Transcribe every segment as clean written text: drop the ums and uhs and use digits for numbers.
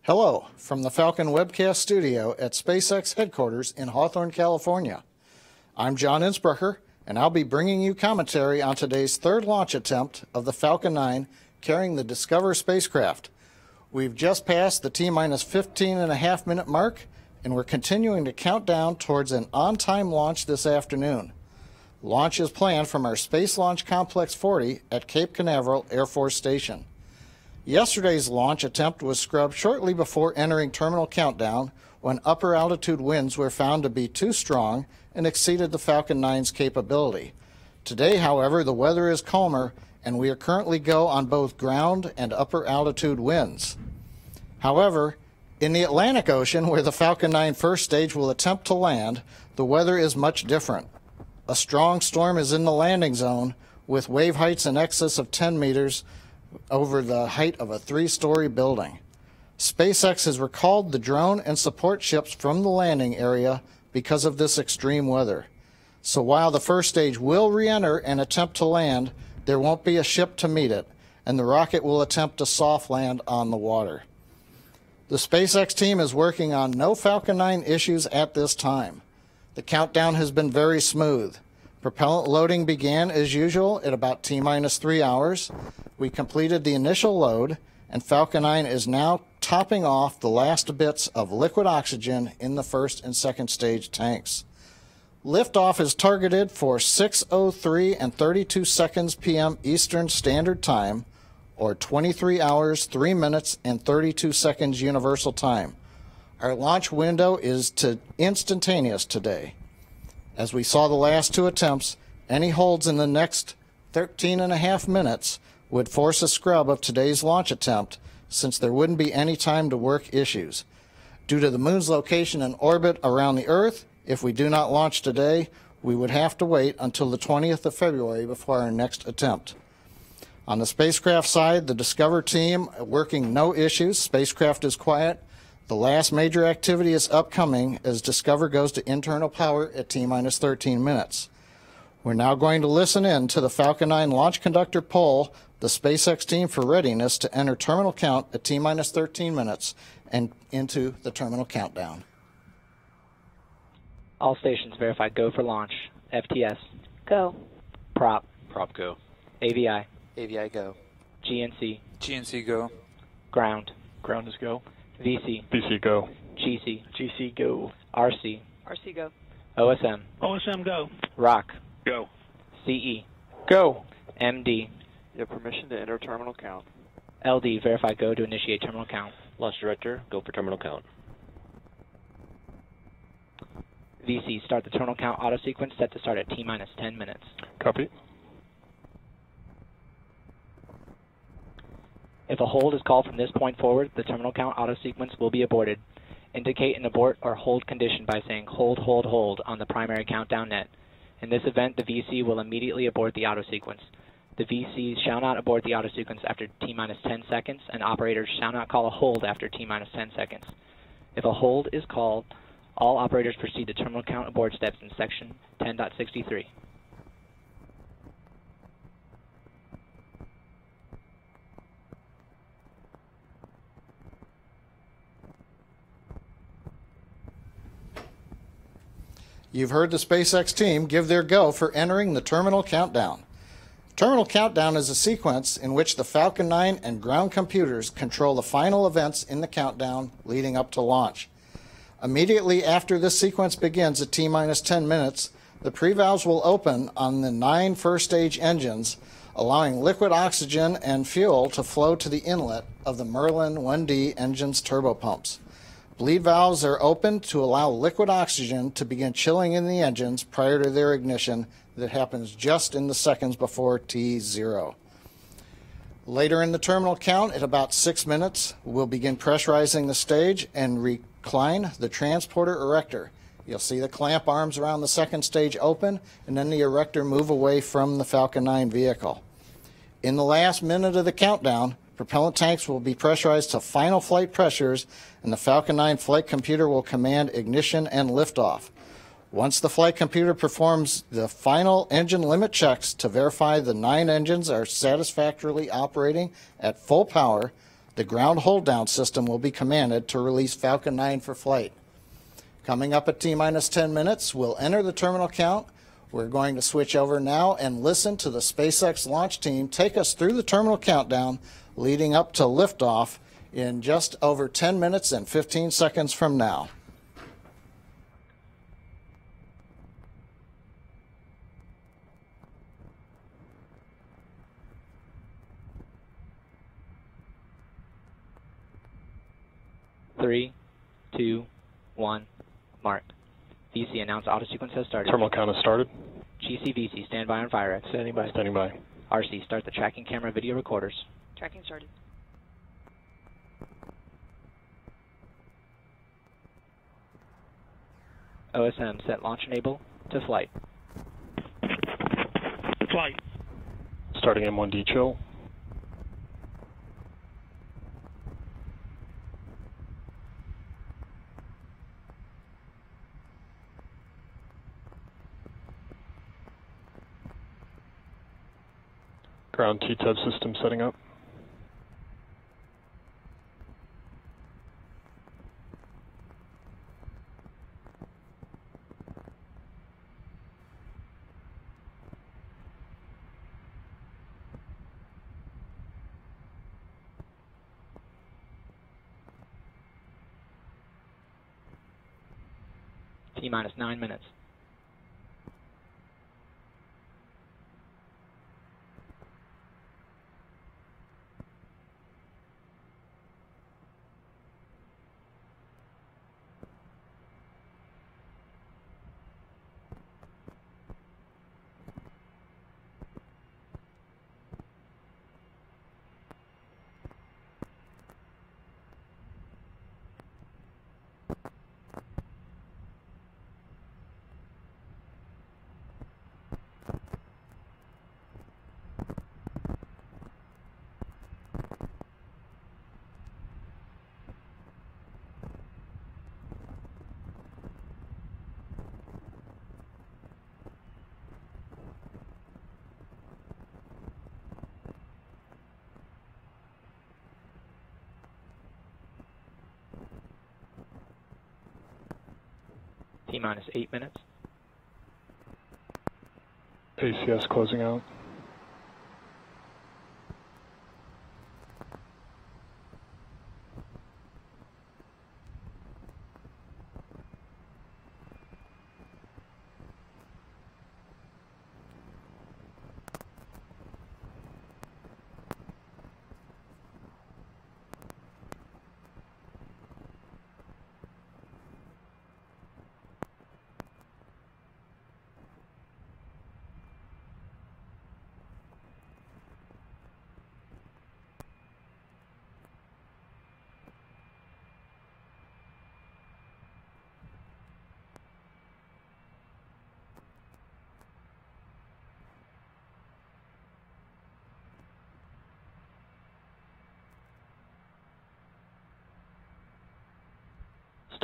Hello from the Falcon webcast studio at SpaceX headquarters in Hawthorne, California. I'm John Innsbrucker, and I'll be bringing you commentary on today's third launch attempt of the Falcon 9 carrying the DSCOVR spacecraft. We've just passed the T-minus 15.5 minute mark, and we're continuing to count down towards an on-time launch this afternoon. Launch is planned from our Space Launch Complex 40 at Cape Canaveral Air Force Station. Yesterday's launch attempt was scrubbed shortly before entering terminal countdown when upper altitude winds were found to be too strong and exceeded the Falcon 9's capability. Today, however, the weather is calmer and we are currently go on both ground and upper altitude winds. However, in the Atlantic Ocean, where the Falcon 9 first stage will attempt to land, the weather is much different. A strong storm is in the landing zone with wave heights in excess of 10 meters over the height of a 3-story building. SpaceX has recalled the drone and support ships from the landing area because of this extreme weather. So while the first stage will re-enter and attempt to land, there won't be a ship to meet it, and the rocket will attempt to soft land on the water. The SpaceX team is working on no Falcon 9 issues at this time. The countdown has been very smooth. Propellant loading began as usual at about T-minus 3 hours. We completed the initial load, and Falcon 9 is now topping off the last bits of liquid oxygen in the first and second stage tanks. Liftoff is targeted for 6:03 and 32 seconds p.m. Eastern Standard Time, or 23 hours, 3 minutes, and 32 seconds Universal Time. Our launch window is instantaneous today. As we saw the last two attempts, any holds in the next 13.5 minutes would force a scrub of today's launch attempt, since there wouldn't be any time to work issues. Due to the moon's location and orbit around the Earth, if we do not launch today, we would have to wait until the 20th of February before our next attempt. On the spacecraft side, the DSCOVR team working no issues. Spacecraft is quiet. The last major activity is upcoming as DSCOVR goes to internal power at T-minus 13 minutes. We're now going to listen in to the Falcon 9 launch conductor poll the SpaceX team for readiness to enter terminal count at T-minus 13 minutes and into the terminal countdown. All stations verified go for launch. FTS. Go. Prop. Prop go. AVI. AVI go. GNC. GNC go. Ground. Ground is go. VC. VC go. GC. GC go. RC. RC go. OSM. OSM go. ROC. Go. CE. Go. MD. You have permission to enter terminal count. LD. Verify go to initiate terminal count. Launch director, go for terminal count. VC. Start the terminal count auto sequence set to start at T-minus 10 minutes. Copy. If a hold is called from this point forward, the terminal count auto sequence will be aborted. Indicate an abort or hold condition by saying hold, hold, hold on the primary countdown net. In this event, the VC will immediately abort the auto sequence. The VC shall not abort the auto sequence after T-minus 10 seconds, and operators shall not call a hold after T-minus 10 seconds. If a hold is called, all operators proceed to terminal count abort steps in section 10.63. You've heard the SpaceX team give their go for entering the terminal countdown. Terminal countdown is a sequence in which the Falcon 9 and ground computers control the final events in the countdown leading up to launch. Immediately after this sequence begins at T-minus 10 minutes, the pre-valves will open on the 9 first-stage engines, allowing liquid oxygen and fuel to flow to the inlet of the Merlin 1D engine's turbopumps. Bleed valves are opened to allow liquid oxygen to begin chilling in the engines prior to their ignition that happens just in the seconds before T0. Later in the terminal count, at about 6 minutes, we'll begin pressurizing the stage and recline the transporter erector. You'll see the clamp arms around the second stage open, and then the erector move away from the Falcon 9 vehicle. In the last minute of the countdown, propellant tanks will be pressurized to final flight pressures, and the Falcon 9 flight computer will command ignition and liftoff. Once the flight computer performs the final engine limit checks to verify the 9 engines are satisfactorily operating at full power, The ground hold-down system will be commanded to release Falcon 9 for flight. Coming up at T-minus 10 minutes, we'll enter the terminal count. We're going to switch over now and listen to the SpaceX launch team take us through the terminal countdown leading up to liftoff in just over 10 minutes and 15 seconds from now. Three, two, one, marked. VC announced auto sequence has started. Terminal count has started. GCVC, stand by on fire X. Standing by. Standing by. RC, start the tracking camera video recorders. Tracking started. OSM, set launch enable to flight. Flight. Starting M1D chill. Ground T-TEV system setting up. T-minus 9 minutes. T-minus 8 minutes. ACS closing out.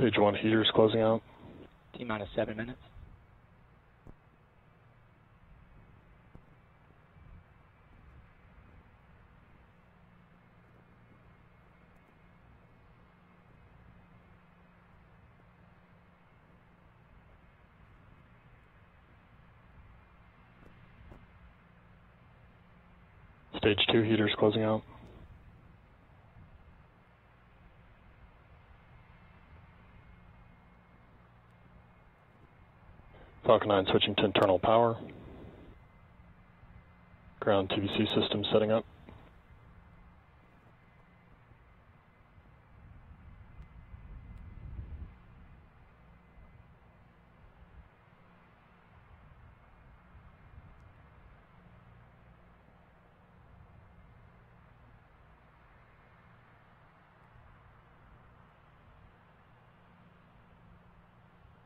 Stage 1 heaters closing out. T-minus 7 minutes. Stage 2 heaters closing out. Falcon 9 switching to internal power. Ground TVC system setting up.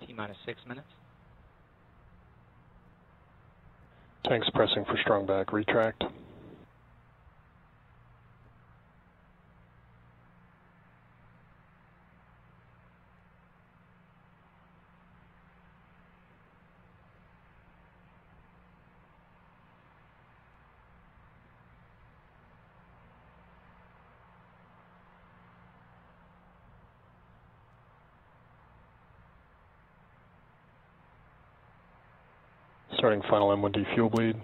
T-minus 6 minutes. Tanks pressing for strong back retract. Starting final M1D fuel bleed.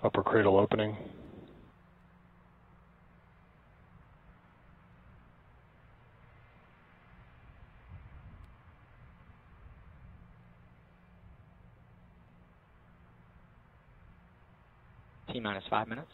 Upper cradle opening. T-minus 5 minutes.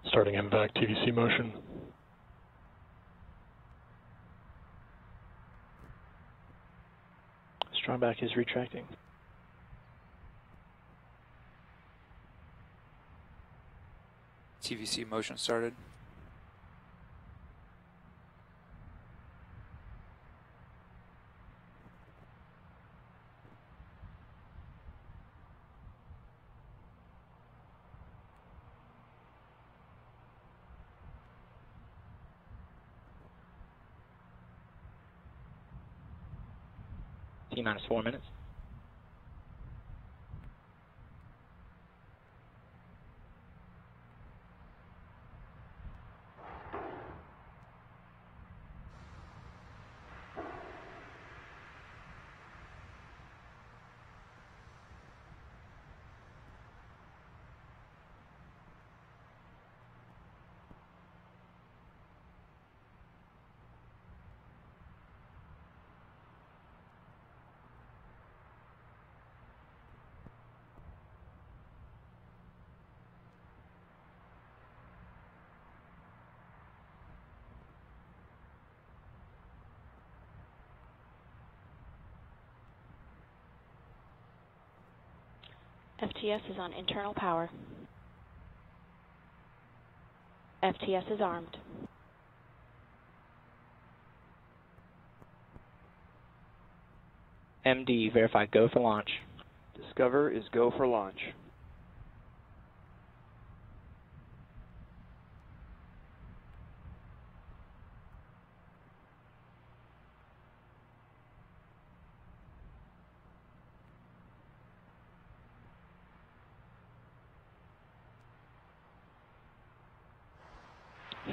Starting MVAC TVC motion. Strong back is retracting. TVC motion started. T-minus 4 minutes. FTS is on internal power. FTS is armed. MD, verify go for launch. Discover is go for launch.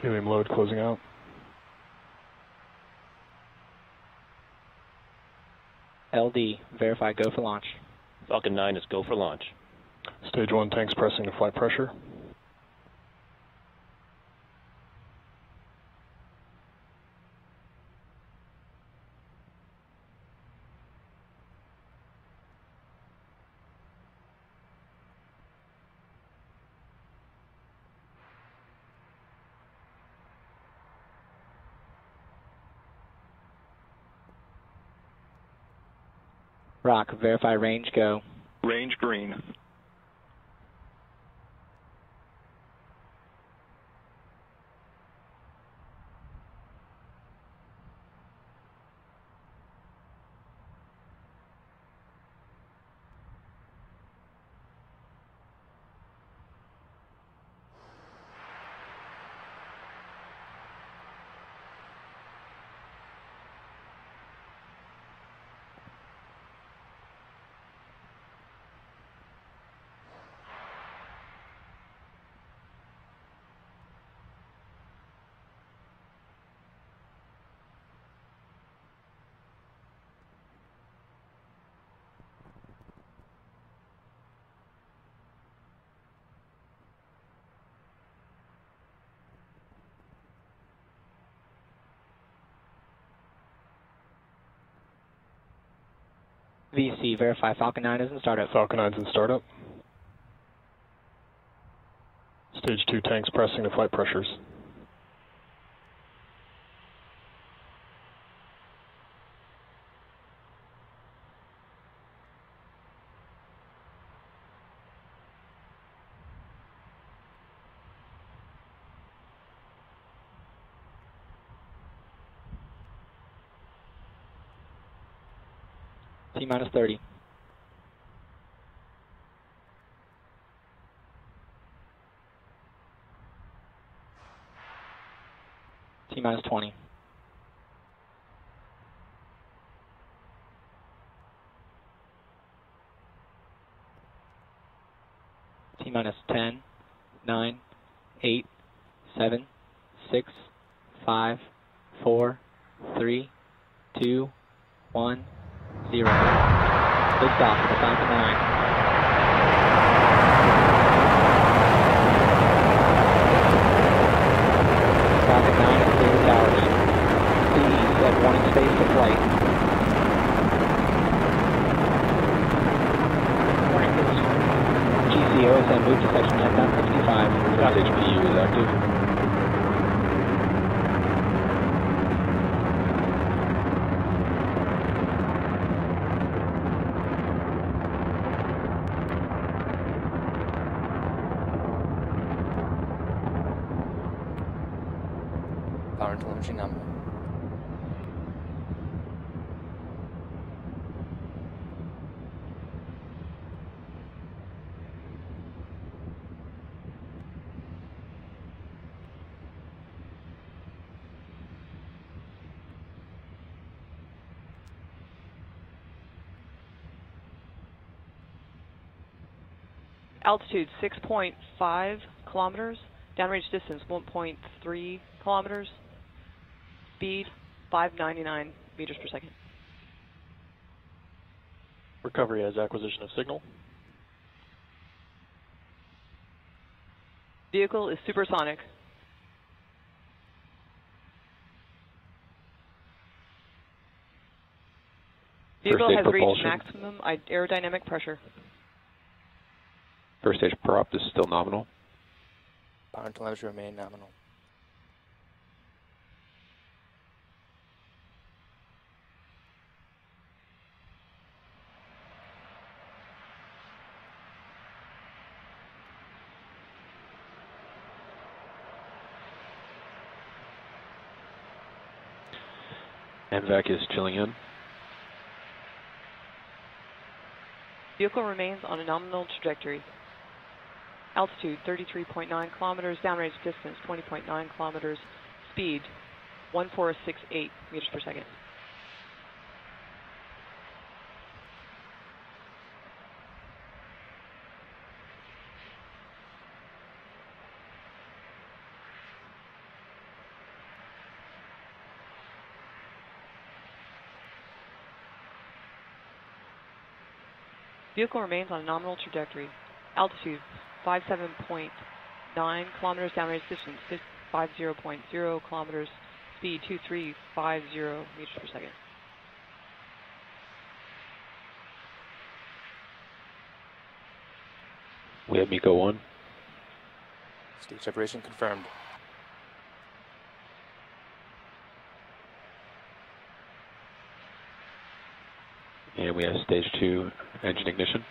Helium load closing out. LD, verify go for launch. Falcon 9 is go for launch. Stage 1 tanks pressing to flight pressure. Rock, verify range go. Range green. VC, verify Falcon 9 is in startup. Falcon 9's in startup. Stage 2 tanks pressing to flight pressures. T-minus 30. minus 20. T minus 10, 9, 8, 7, 6, 5, 4, 3, 2, 1, 0. Liftoff for the Falcon 9. Falcon 9 at Clear Towers. CE set warning space to flight. Warning boost. GCO has moved to section 10.55. Stage PU is active. Power and telemetry nominal. Altitude 6.5 kilometers. Downrange distance 1.3 kilometers. Speed 599 meters per second. Recovery as acquisition of signal. Vehicle is supersonic. Vehicle First has stage reached propulsion. maximum aerodynamic pressure. First stage prop is still nominal. Power and telemetry remain nominal. MVAC is chilling in. Vehicle remains on a nominal trajectory. Altitude 33.9 kilometers, downrange distance 20.9 kilometers, speed 1468 meters per second. Vehicle remains on a nominal trajectory. Altitude 57.9 kilometers, downrange distance 50.0 kilometers, speed 2350 meters per second. We have MECO 1. Stage separation confirmed. And we have stage 2 engine ignition.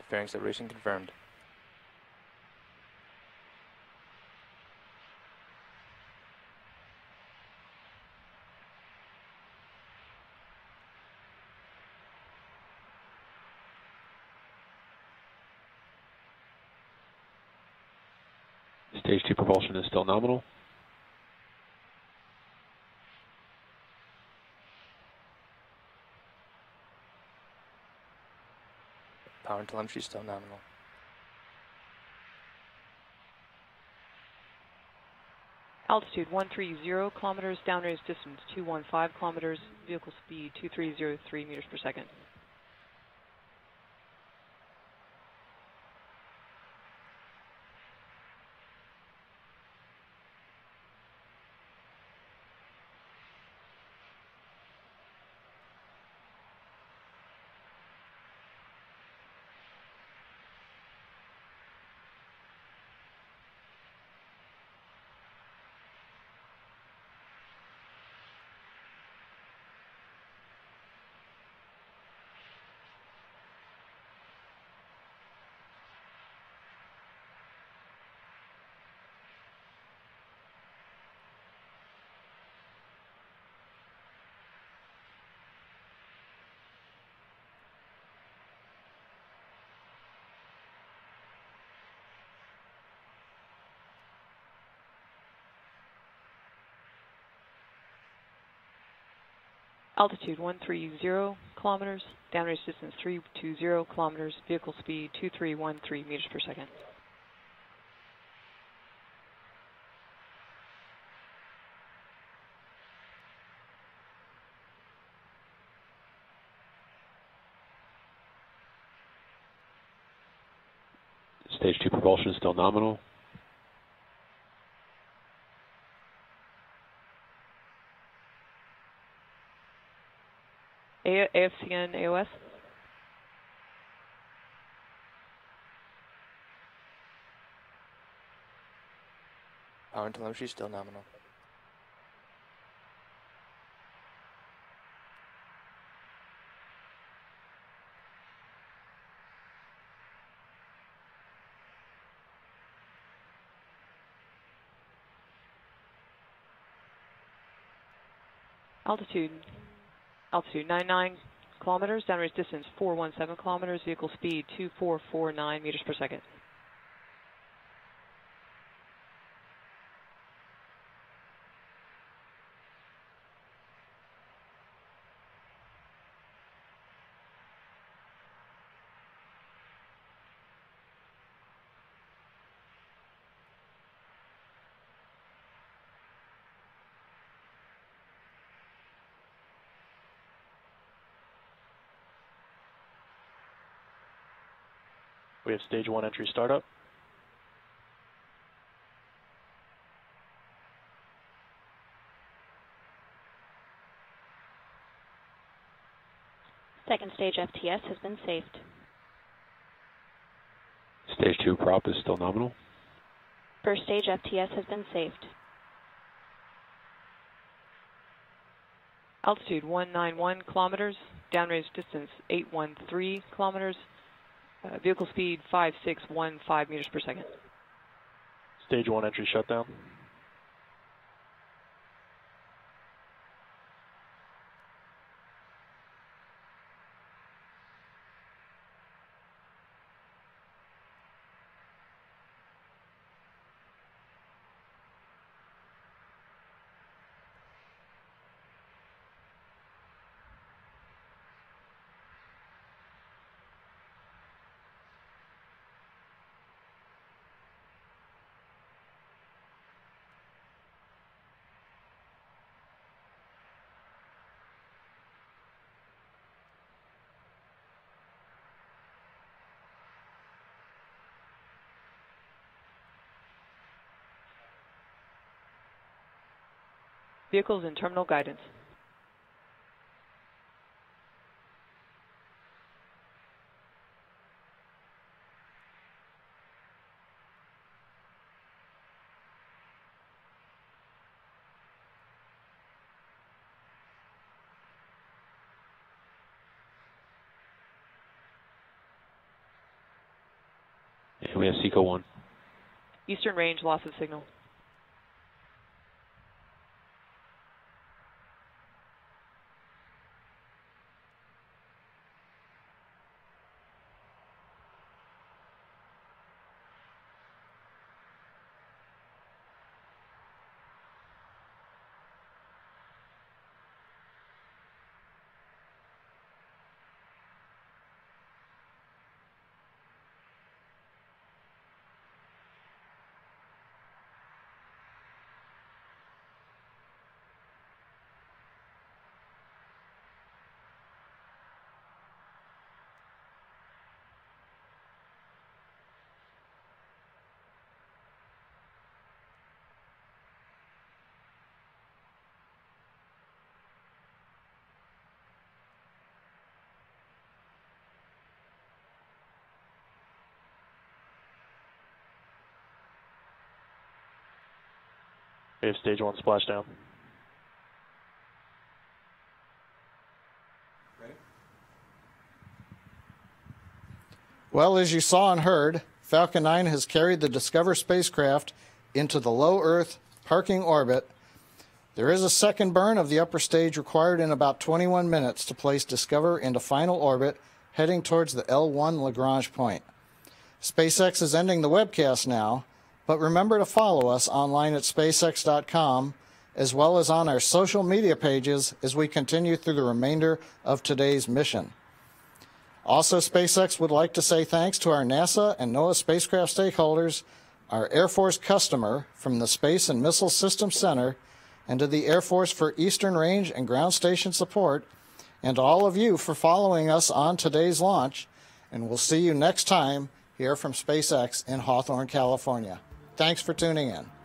Fairing separation confirmed. Stage 2 propulsion is still nominal. Power and telemetry still nominal. Altitude 130 kilometers, downrange distance 215 kilometers, vehicle speed 2303 meters per second. Altitude 130 kilometers. Downrange distance 320 kilometers. Vehicle speed 2313 meters per second. Stage 2 propulsion is still nominal. AFCN AOS. Power and telemetry still nominal. Altitude 99 kilometers. Downrange distance 417 kilometers. Vehicle speed 2449 meters per second. We have stage 1 entry startup. Second stage FTS has been saved. Stage 2 prop is still nominal. First stage FTS has been saved. Altitude 191 kilometers. Downrange distance 813 kilometers. Vehicle speed 5615 meters per second. Stage 1 entry shutdown. Vehicles in terminal guidance. And we have SECO 1. Eastern range loss of signal. We have stage 1 splashdown. Well, as you saw and heard, Falcon 9 has carried the Discover spacecraft into the low Earth parking orbit. There is a second burn of the upper stage required in about 21 minutes to place Discover into final orbit, heading towards the L1 Lagrange point. SpaceX is ending the webcast now, but remember to follow us online at spacex.com as well as on our social media pages as we continue through the remainder of today's mission. Also, SpaceX would like to say thanks to our NASA and NOAA spacecraft stakeholders, our Air Force customer from the Space and Missile Systems Center, and to the Air Force for Eastern Range and Ground Station support, and to all of you for following us on today's launch. And we'll see you next time here from SpaceX in Hawthorne, California. Thanks for tuning in.